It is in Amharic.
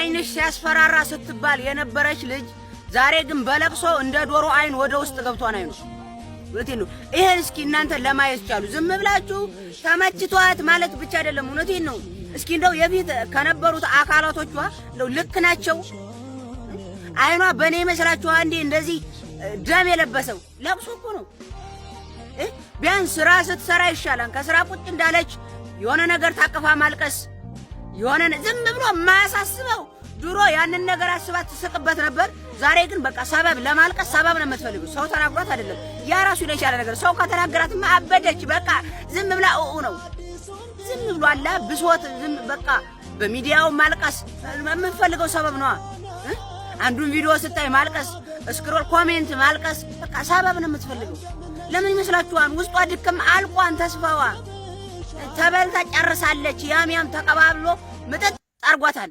አይንሽ ሲያስፈራራ ስትባል የነበረች ልጅ ዛሬ ግን በለቅሶ እንደ ዶሮ አይን ወደ ውስጥ ገብቷን አይኑ እውነቴን ነው። ይሄን እስኪ እናንተ ለማየት ቻሉ። ዝም ብላችሁ ተመችቷት ማለት ብቻ አይደለም። እውነቴን ነው። እስኪ እንደው የፊት ከነበሩት አካላቶቿ እንደው ልክ ናቸው። አይኗ በኔ መስላችኋ እንዴ? እንደዚህ ደም የለበሰው ለቅሶ እኮ ነው። ቢያንስ ስራ ስትሰራ ይሻላል። ከስራ ቁጭ እንዳለች የሆነ ነገር ታቅፋ ማልቀስ የሆነ ዝም ብሎ ማያሳስበው ድሮ ያንን ነገር አስባ ትስቅበት ነበር። ዛሬ ግን በቃ ሰበብ ለማልቀስ ሰበብ ነው የምትፈልገው። ሰው ተናግሯት አይደለም። ያ ራሱ ይለሻለ ነገር ሰው ከተናገራትማ አበደች። በቃ ዝም ብላ ነው ዝም ብሎ አላ ብሶት ዝም በቃ በሚዲያው ማልቀስ የምትፈልገው ሰበብ ነው። አንዱን ቪዲዮ ስታይ ማልቀስ፣ ስክሮል ኮሜንት ማልቀስ፣ በቃ ሰበብ ነው የምትፈልገው። ለምን ይመስላችኋል? ውስጧ ድክም አልቋን ተስፋዋ ተበልታ ጨርሳለች። ያም ተቀባብሎ ምጥጥ አርጓታል።